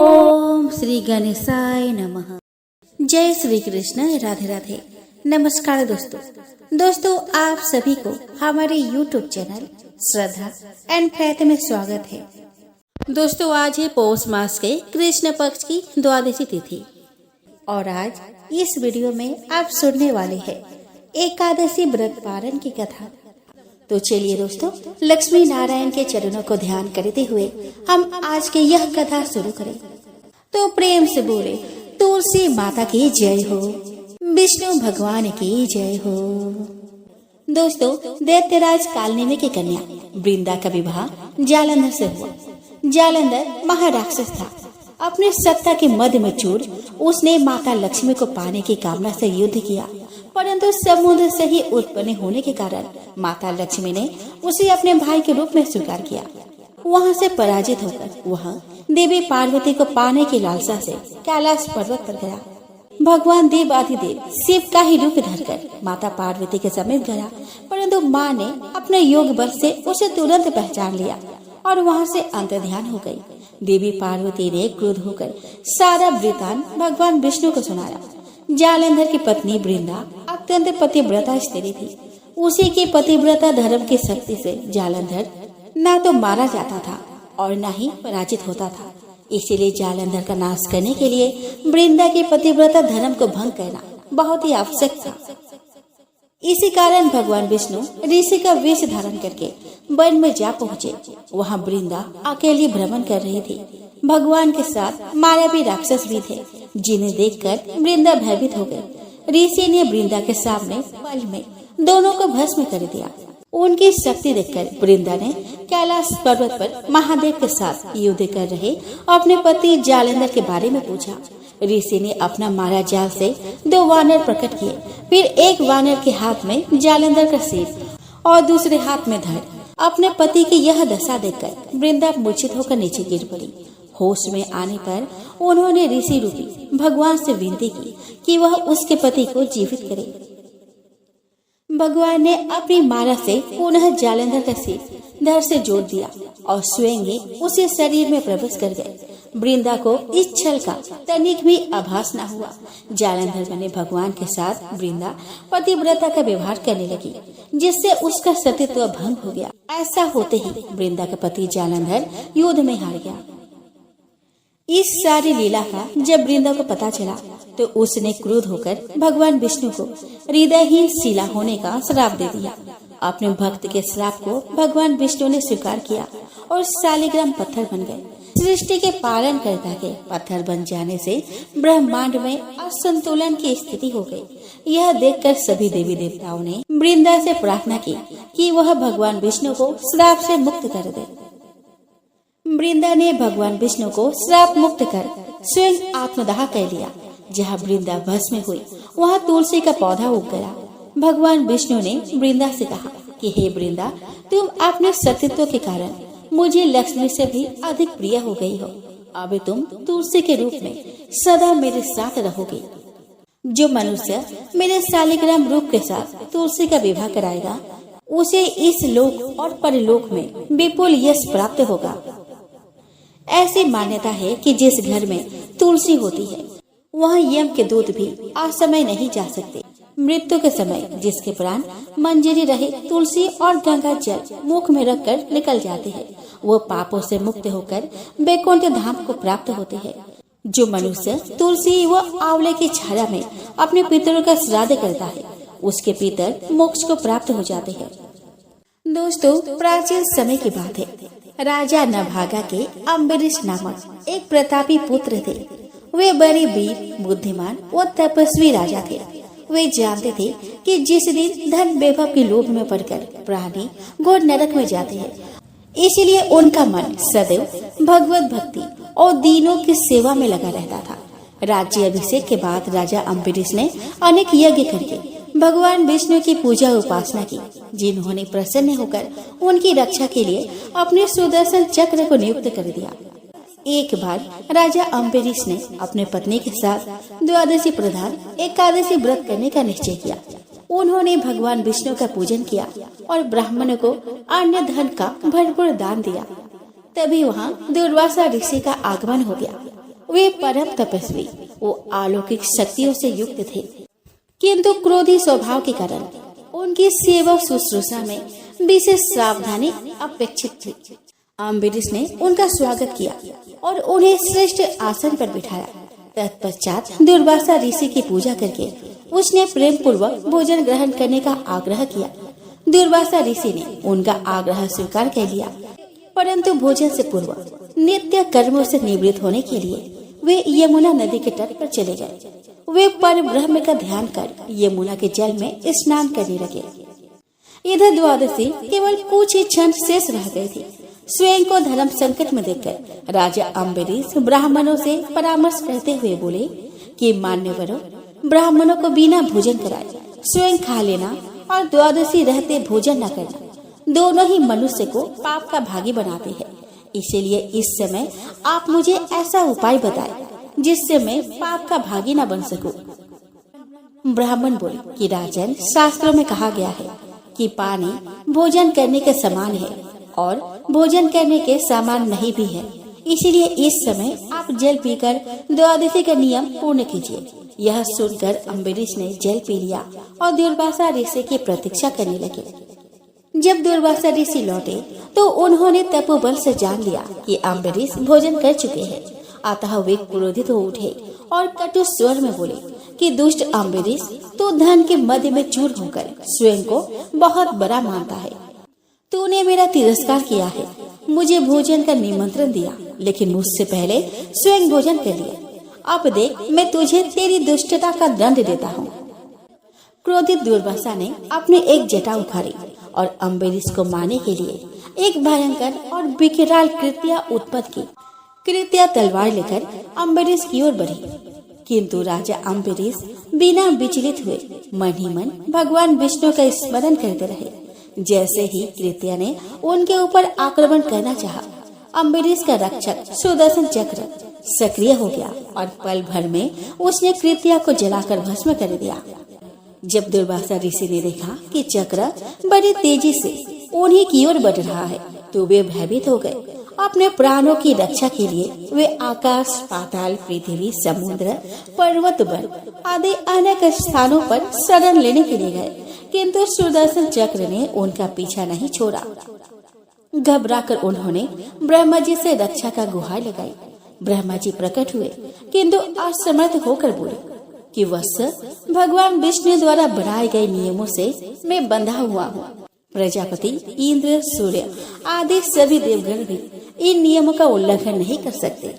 ओम श्री गणेशाय नमः। जय श्री कृष्ण। राधे राधे। नमस्कार दोस्तों आप सभी को हमारे YouTube channel Shraddha and faith में स्वागत है। दोस्तों आज है पौष मास के कृष्ण पक्ष की द्वादशी तिथि और आज इस वीडियो में आप सुनने वाले हैं एकादशी व्रत पारण की कथा। तो चलिए दोस्तों लक्ष्मी नारायण के चरणों को ध्यान करते हुए हम आज की यह कथा शुरू करें। तो प्रेम से बोले तुलसी माता की जय हो, विष्णु भगवान की जय हो। दोस्तों दैत्यराज कालनेमी की कन्या वृंदा का विवाह जालंधर से हुआ। जालंधर महाराक्षस था। अपने सत्ता के मद में चूर उसने माता लक्ष्मी को पाने की कामना से युद्ध किया, परंतु समुद्र से ही उत्पन्न होने के कारण माता लक्ष्मी ने उसे अपने भाई के रूप में स्वीकार किया। वहां से पराजित होकर वह देवी पार्वती को पाने की लालसा से कैलाश पर्वत पर गया। भगवान देवाधिदेव शिव का ही रूप धरकर माता पार्वती के समीप गया, परंतु माँ ने अपने योग बल से उसे तुरंत पहचान लिया और वहां से अंतर्ध्यान हो गई। देवी पार्वती ने क्रोध होकर सारा वृतांत भगवान विष्णु को सुनाया। जालंधर की पत्नी वृंदा अत्यंत पतिव्रता स्त्री थी। उसी की पतिव्रता धर्म की शक्ति से जालंधर न तो मारा जाता था और न ही पराजित होता था। इसीलिए जालंधर का नाश करने के लिए वृंदा की पतिव्रता धर्म को भंग करना बहुत ही आवश्यक था। इसी कारण भगवान विष्णु ऋषि का वेश धारण करके वन में जा पहुँचे। वहाँ वृंदा अकेली भ्रमण कर रही थी। भगवान के साथ मायावी राक्षस भी थे, जिन्हें देखकर वृंदा भयभीत हो गई। ऋषि ने वृंदा के सामने पल में दोनों को भस्म कर दिया। उनकी शक्ति देखकर वृंदा ने कैलाश पर्वत पर महादेव के साथ युद्ध कर रहे अपने पति जालंधर के बारे में पूछा। ऋषि ने अपना माया जाल से 2 वानर प्रकट किए। फिर एक वानर के हाथ में जालंधर का सिर और दूसरे हाथ में धड़। अपने पति की यह दशा देखकर वृंदा मूर्छित होकर नीचे गिर पड़ी। होश में आने पर उन्होंने ऋषि रूपी भगवान से विनती की कि वह उसके पति को जीवित करे। भगवान ने अपनी माला से पुनः जालंधर का सिर धड़ से जोड़ दिया और स्वयं ही उसे शरीर में प्रवेश कर गए। वृंदा को इस छल का तनिक भी आभास न हुआ। जालंधर ने भगवान के साथ वृंदा पतिव्रता का व्यवहार करने लगी, जिससे उसका सतीत्व भंग हो गया। ऐसा होते ही वृंदा का पति जालंधर युद्ध में हार गया। इस सारी लीला का जब वृंदा को पता चला तो उसने क्रोध होकर भगवान विष्णु को हृदयहीन शिला होने का श्राप दे दिया। अपने भक्त के श्राप को भगवान विष्णु ने स्वीकार किया और शालिग्राम पत्थर बन गए। सृष्टि के पालन कर्ता के पत्थर बन जाने से ब्रह्मांड में असंतुलन की स्थिति हो गई। यह देखकर सभी देवी देवताओं ने वृंदा से प्रार्थना की कि वह भगवान विष्णु को श्राप से मुक्त कर दे। वृंदा ने भगवान विष्णु को श्राप मुक्त कर स्वयं आत्मदाह कर लिया। जहाँ वृंदा भस्म हुई वहाँ तुलसी का पौधा उग गया। भगवान विष्णु ने वृंदा से कहा कि हे वृंदा, तुम अपने सतीत्व के कारण मुझे लक्ष्मी से भी अधिक प्रिय हो गई हो। अब तुम तुलसी के रूप में सदा मेरे साथ रहोगे। जो मनुष्य मेरे शालिग्राम रूप के साथ तुलसी का विवाह कराएगा उसे इस लोक और परलोक में विपुल यश प्राप्त होगा। ऐसी मान्यता है कि जिस घर में तुलसी होती है वहाँ यम के दूत भी असमय नहीं जा सकते। मृत्यु के समय जिसके प्राण मंजरी रहे तुलसी और गंगा जल मुख में रखकर निकल जाते हैं, वो पापों से मुक्त होकर वैकुंठ धाम को प्राप्त होते हैं। जो मनुष्य तुलसी व आंवले की छाया में अपने पितरों का श्राद्ध करता है उसके पितर मोक्ष को प्राप्त हो जाते हैं। दोस्तों प्राचीन समय की बात है। राजा नभागा के अम्बरीश नामक एक प्रतापी पुत्र थे। वे बड़े वीर, बुद्धिमान और तपस्वी राजा थे। वे जानते थे कि जिस दिन धन वैभव के लोभ में पड़कर प्राणी घोर नरक में जाते हैं, इसलिए उनका मन सदैव भगवत भक्ति और दीनों की सेवा में लगा रहता था। राज्य अभिषेक के बाद राजा अम्बरीश ने अनेक यज्ञ करके भगवान विष्णु की पूजा उपासना की, जिन्होंने प्रसन्न होकर उनकी रक्षा के लिए अपने सुदर्शन चक्र को नियुक्त कर दिया। एक बार राजा अम्बरीश ने अपने पत्नी के साथ द्वादशी प्रधान एकादशी व्रत करने का निश्चय किया। उन्होंने भगवान विष्णु का पूजन किया और ब्राह्मणों को अन्य धन का भरपूर दान दिया। तभी वहाँ दुर्वासा ऋषि का आगमन हो गया। वे परम तपस्वी, वो अलौकिक शक्तियों से युक्त थे, किंतु क्रोधी स्वभाव के कारण उनकी सेवा शुश्रूषा में विशेष सावधानी अपेक्षित थी। अम्बरीश ने उनका स्वागत किया और उन्हें श्रेष्ठ आसन पर बिठाया। तत्पश्चात दुर्वासा ऋषि की पूजा करके उसने प्रेम पूर्वक भोजन ग्रहण करने का आग्रह किया। दुर्वासा ऋषि ने उनका आग्रह स्वीकार कर लिया, परंतु भोजन से पूर्व नित्य कर्मों से निवृत्त होने के लिए वे यमुना नदी के तट पर चले गए। वे पर ब्रह्म का ध्यान कर यमुना के जल में स्नान करने लगे। इधर द्वादशी केवल कुछ ही क्षण शेष रह गई थी। स्वयं को धर्म संकट में देखकर राजा अम्बरीश ब्राह्मणों से परामर्श करते हुए बोले कि मान्यवरों, ब्राह्मणों को बिना भोजन कराए स्वयं खा लेना और द्वादशी रहते भोजन न करना दोनों ही मनुष्य को पाप का भागी बनाते हैं। इसीलिए इस समय आप मुझे ऐसा उपाय बताएं जिससे मैं पाप का भागी न बन सकूं। ब्राह्मण बोले कि राजन, शास्त्रों में कहा गया है कि पानी भोजन करने के समान है और भोजन करने के समान नहीं भी है। इसीलिए इस समय आप जल पीकर द्वादशी का नियम पूर्ण कीजिए। यह सुनकर अम्बरीश ने जल पी लिया और दुर्वासा ऋषि की प्रतीक्षा करने लगे। जब दुर्वासा ऋषि लौटे तो उन्होंने तपोबल से जान लिया कि अम्बरीश भोजन कर चुके हैं। अतः वे क्रोधित हो उठे और कटु स्वर में बोले कि दुष्ट अम्बरीश, तो धन के मध्य में चूर होकर स्वयं को बहुत बड़ा मानता है। तूने मेरा तिरस्कार किया है, मुझे भोजन का निमंत्रण दिया, लेकिन मुझसे पहले स्वयं भोजन कर लिया। अब देख, मैं तुझे तेरी दुष्टता का दंड देता हूँ। क्रोधित दुर्वासा ने अपनी एक जटा उखाड़ी और अम्बरीश को मारने के लिए एक भयंकर और विकराल कृत्या उत्पन्न की। कृत्या तलवार लेकर अम्बरीश की ओर बढ़ी, किंतु राजा अम्बरीश बिना विचलित हुए मन ही मन भगवान विष्णु का स्मरण करते रहे। जैसे ही कृत्या ने उनके ऊपर आक्रमण करना चाहा, अम्बरीश का रक्षक सुदर्शन चक्र सक्रिय हो गया और पल भर में उसने कृत्या को जलाकर भस्म कर दिया। जब दुर्वासा ऋषि ने देखा कि चक्र बड़ी तेजी से उन्हीं की ओर बढ़ रहा है, तो वे भयभीत हो गए। अपने प्राणों की रक्षा के लिए वे आकाश, पाताल, पृथ्वी, समुद्र, पर्वत, वन आदि अनेक स्थानों पर शरण लेने के लिए गए, किंतु सुदर्शन चक्र ने उनका पीछा नहीं छोड़ा। घबराकर उन्होंने ब्रह्मा जी से रक्षा का गुहार लगाई। ब्रह्मा जी प्रकट हुए, किंतु असमर्थ होकर बोले कि वत्स, भगवान विष्णु द्वारा बनाए गए नियमों से मैं बंधा हुआ हूँ। प्रजापति, इंद्र, सूर्य आदि सभी देवगण भी इन नियमों का उल्लंघन नहीं कर सकते।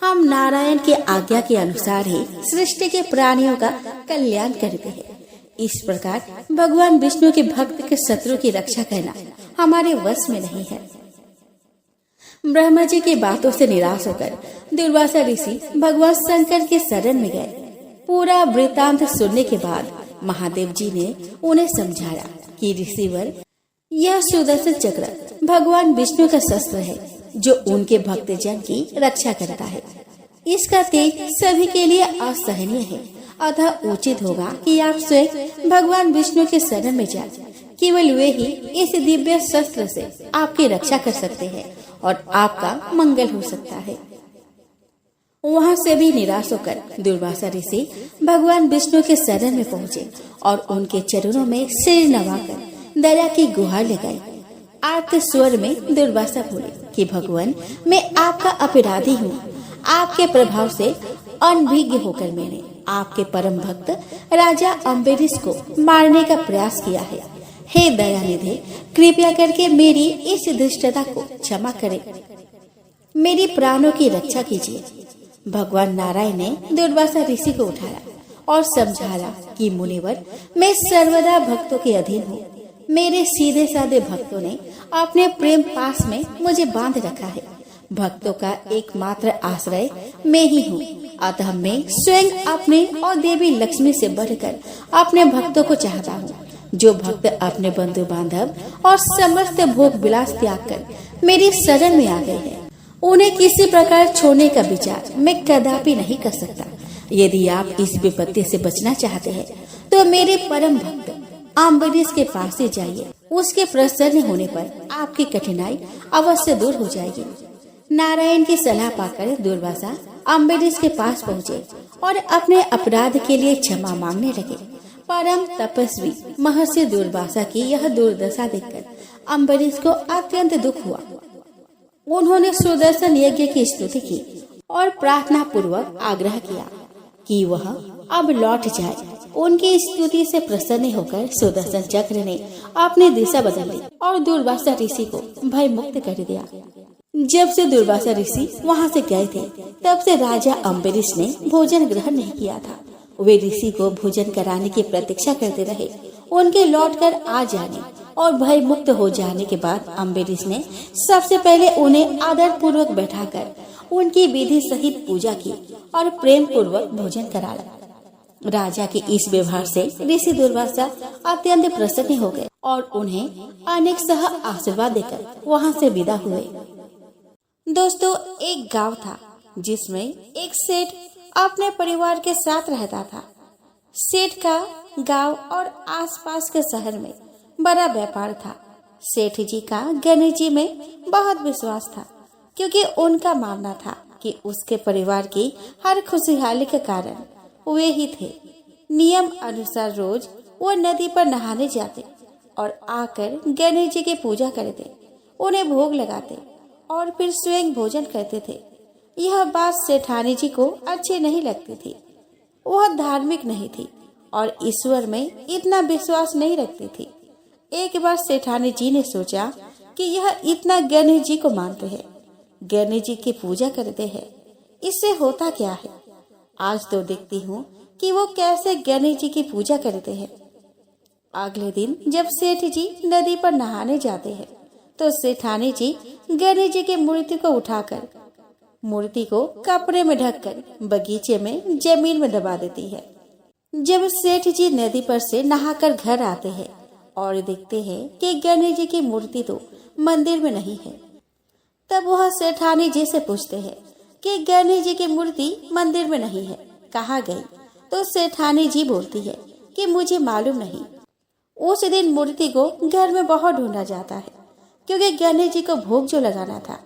हम नारायण के आज्ञा के अनुसार ही सृष्टि के प्राणियों का कल्याण करते हैं। इस प्रकार भगवान विष्णु के भक्त के शत्रु की रक्षा करना हमारे वश में नहीं है। ब्रह्मा जी की बातों से निराश होकर दुर्वासा ऋषि भगवान शंकर के शरण में गए। पूरा वृतांत सुनने के बाद महादेव जी ने उन्हें समझाया कि ऋषिवर, यह सुदर्शन चक्र भगवान विष्णु का शस्त्र है जो उनके भक्तजन की रक्षा करता है। इसका तेज सभी के लिए असहनीय है, अतः उचित होगा कि आप स्वयं भगवान विष्णु के शरण में जाएं। केवल वे ही इस दिव्य शस्त्र से आपकी रक्षा कर सकते हैं और आपका मंगल हो सकता है। वहाँ से भी निराश होकर दुर्वासा ऋषि भगवान विष्णु के शरण में पहुँचे और उनके चरणों में सिर नवाकर दया की गुहार लगाई। आर्त स्वर में दुर्वासा बोले कि भगवान, मैं आपका अपराधी हूँ। आपके प्रभाव से अनभिज्ञ होकर मैंने आपके परम भक्त राजा अम्बरीश को मारने का प्रयास किया है। हे दयानिधि, कृपया करके मेरी इस दुष्टता को क्षमा करें, मेरी प्राणों की रक्षा कीजिए। भगवान नारायण ने दुर्वासा ऋषि को उठाया और समझाया कि मुनिवर, मैं सर्वदा भक्तों के अधीन हूँ। मेरे सीधे साधे भक्तों ने अपने प्रेम पास में मुझे बांध रखा है। भक्तों का एकमात्र आश्रय मैं ही हूँ, अतः मैं स्वयं अपने और देवी लक्ष्मी से बढ़कर अपने भक्तों को चाहता हूँ। जो भक्त अपने बंधु बांधव और समस्त भोग विलास त्याग कर मेरी शरण में आ गए हैं, उन्हें किसी प्रकार छोड़ने का विचार मैं कदापि नहीं कर सकता। यदि आप इस विपत्ति से बचना चाहते हैं तो मेरे परम भक्त अम्बरीश के पास से जाइए। उसके प्रसन्न होने पर आपकी कठिनाई अवश्य दूर हो जाएगी। नारायण की सलाह पाकर दुर्वासा अम्बरीश के पास पहुँचे और अपने अपराध के लिए क्षमा मांगने लगे। परम तपस्वी महर्षि दुर्वासा की यह दुर्दशा देखकर अम्बरीश को अत्यंत दुख हुआ। उन्होंने सुदर्शन यज्ञ की स्तुति की और प्रार्थना पूर्वक आग्रह किया कि वह अब लौट जाए। उनकी स्तुति से प्रसन्न होकर सुदर्शन चक्र ने अपनी दिशा बदल ली और दुर्वासा ऋषि को भय मुक्त कर दिया। जब से दुर्वासा ऋषि वहाँ से गए थे, तब से राजा अम्बरीश ने भोजन ग्रहण नहीं किया था। वे ऋषि को भोजन कराने की प्रतीक्षा करते रहे। उनके लौटकर आ जाने और भय मुक्त हो जाने के बाद अम्बरीश ने सबसे पहले उन्हें आदर पूर्वक बैठाकर उनकी विधि सहित पूजा की और प्रेम पूर्वक भोजन कराया। राजा के इस व्यवहार से ऋषि दुर्वासा अत्यंत प्रसन्न हो गए और उन्हें अनेक सह आशीर्वाद देकर वहाँ से विदा हुए। दोस्तों, एक गांव था जिसमें एक सेठ अपने परिवार के साथ रहता था। सेठ का गांव और आसपास के शहर में बड़ा व्यापार था। सेठ जी का गणेश जी में बहुत विश्वास था, क्योंकि उनका मानना था कि उसके परिवार की हर खुशहाली के कारण वे ही थे। नियम अनुसार रोज वो नदी पर नहाने जाते और आकर गणेश जी की पूजा करते, उन्हें भोग लगाते और फिर स्वयं भोजन करते थे। यह बात सेठानी जी को अच्छी नहीं लगती थी। वह धार्मिक नहीं थी और ईश्वर में इतना विश्वास नहीं रखती थी। एक बार सेठानी जी ने सोचा कि यह इतना गणेश जी को मानते हैं, गणेश जी की पूजा करते हैं, इससे होता क्या है। आज तो देखती हूँ कि वो कैसे गणेश जी की पूजा करते हैं। अगले दिन जब सेठ जी नदी पर नहाने जाते हैं, तो सेठानी जी गणेश जी की मूर्ति को उठाकर मूर्ति को कपड़े में ढककर बगीचे में जमीन में दबा देती है। जब सेठ जी नदी पर से नहाकर घर आते हैं और देखते हैं कि गणेश जी की मूर्ति तो मंदिर में नहीं है, तब वह सेठानी जी से पूछते हैं कि गणेश जी की मूर्ति मंदिर में नहीं है, कहाँ गई? तो सेठानी जी बोलती है कि मुझे मालूम नहीं। उस दिन मूर्ति को घर में बहुत ढूंढा जाता है, क्योंकि गणेश जी को भोग जो लगाना था।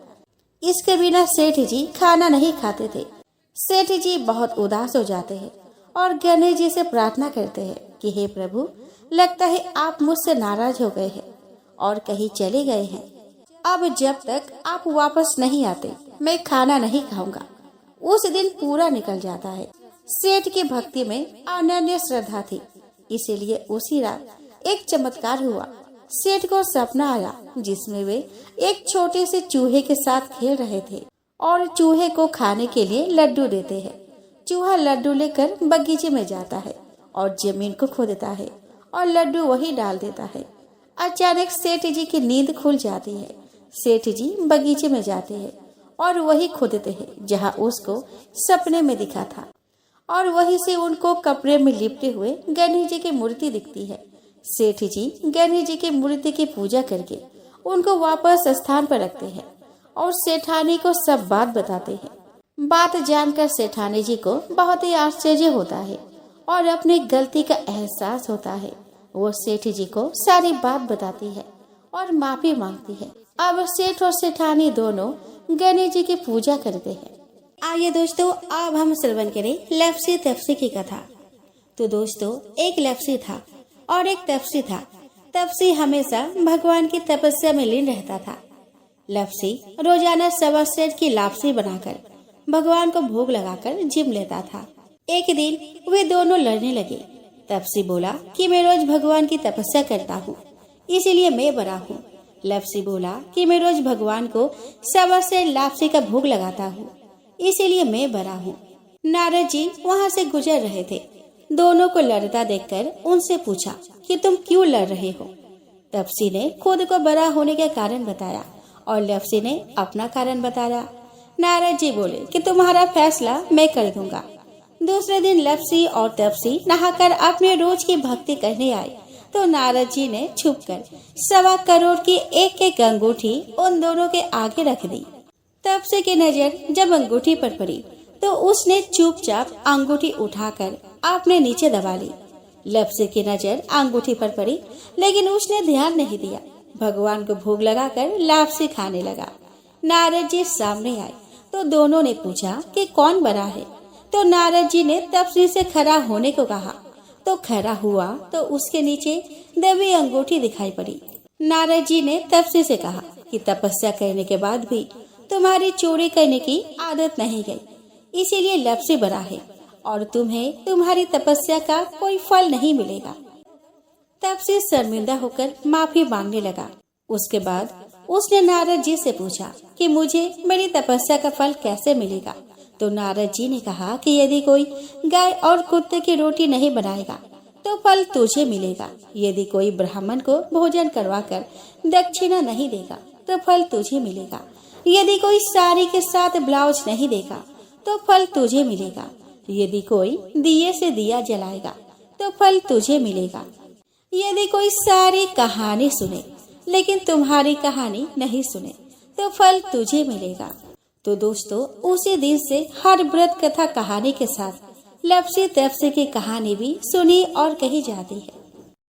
इसके बिना सेठ जी खाना नहीं खाते थे। सेठ जी बहुत उदास हो जाते हैं और गणेश जी से प्रार्थना करते हैं कि हे प्रभु, लगता है आप मुझसे नाराज हो गए हैं और कहीं चले गए हैं। अब जब तक आप वापस नहीं आते, मैं खाना नहीं खाऊंगा। उस दिन पूरा निकल जाता है। सेठ की भक्ति में अनन्य श्रद्धा थी, इसीलिए उसी रात एक चमत्कार हुआ। सेठ को सपना आया जिसमें वे एक छोटे से चूहे के साथ खेल रहे थे और चूहे को खाने के लिए लड्डू देते हैं। चूहा लड्डू लेकर बगीचे में जाता है और जमीन को खोदता है और लड्डू वही डाल देता है। अचानक सेठ जी की नींद खुल जाती है। सेठ जी बगीचे में जाते हैं और वही खोदते हैं जहाँ उसको सपने में दिखा था, और वहीं से उनको कपड़े में लिपटे हुए गणेश जी की मूर्ति दिखती है। सेठ जी गणेश जी की मूर्ति की पूजा करके उनको वापस स्थान पर रखते हैं और सेठानी को सब बात बताते हैं। बात जानकर सेठानी जी को बहुत ही आश्चर्य होता है और अपनी गलती का एहसास होता है। वो सेठ जी को सारी बात बताती है और माफी मांगती है। अब सेठ और सेठानी दोनों गणेश जी की पूजा करते हैं। आइए दोस्तों, अब हम श्रवण करें लप्सी तप्सी की कथा। तो दोस्तों, एक लप्सी था और एक तप्सी था। तप्सी हमेशा भगवान की तपस्या में लीन रहता था। लप्सी रोजाना सवा सेर की लापसी बनाकर भगवान को भोग लगाकर जिम लेता था। एक दिन वे दोनों लड़ने लगे। तप्सी बोला कि मैं रोज भगवान की तपस्या करता हूँ, इसीलिए मैं बड़ा हूँ। लप्सी बोला कि मैं रोज भगवान को सवा सेर लापसी का भोग लगाता हूँ, इसीलिए मैं बड़ा हूँ। नारद जी वहाँ से गुजर रहे थे। दोनों को लड़ता देखकर उनसे पूछा कि तुम क्यों लड़ रहे हो। तप्सी ने खुद को बड़ा होने का कारण बताया और लप्सी ने अपना कारण बताया। नारद जी बोले कि तुम्हारा फैसला मैं कर दूंगा। दूसरे दिन लप्सी और तप्सी नहाकर अपने रोज की भक्ति करने आए, तो नारद जी ने छुपकर 1.25 करोड़ की एक अंगूठी उन दोनों के आगे रख दी। तप्सी की नजर जब अंगूठी पर पड़ी तो उसने चुपचाप अंगूठी उठाकर अपने नीचे दबा ली। लप्सी की नजर अंगूठी पर पड़ी, लेकिन उसने ध्यान नहीं दिया। भगवान को भोग लगाकर लापसी खाने लगा। नारद जी सामने आए, तो दोनों ने पूछा कि कौन बड़ा है। तो नारद जी ने तपस्वी से खड़ा होने को कहा। तो खड़ा हुआ तो उसके नीचे दबी अंगूठी दिखाई पड़ी। नारद जी ने तपस्वी से कहा कि तपस्या करने के बाद भी तुम्हारी चोरी करने की आदत नहीं गई, इसीलिए लपसी बड़ा है और तुम्हें तुम्हारी तपस्या का कोई फल नहीं मिलेगा। तपस्वी शर्मिंदा होकर माफी मांगने लगा। उसके बाद उसने नारद जी से पूछा कि मुझे मेरी तपस्या का फल कैसे मिलेगा। तो नारद जी ने कहा कि यदि कोई गाय और कुत्ते की रोटी नहीं बनाएगा तो फल तुझे मिलेगा। यदि कोई ब्राह्मण को भोजन करवाकर दक्षिणा नहीं देगा तो फल तुझे मिलेगा। यदि कोई साड़ी के साथ ब्लाउज नहीं देगा तो फल तुझे मिलेगा। यदि कोई दिए से दिया जलाएगा तो फल तुझे मिलेगा। यदि कोई सारी कहानी सुने लेकिन तुम्हारी कहानी नहीं सुने तो फल तुझे मिलेगा। तो दोस्तों, उसी दिन से हर व्रत कथा कहानी के साथ लपसी तपसी की कहानी भी सुनी और कही जाती है।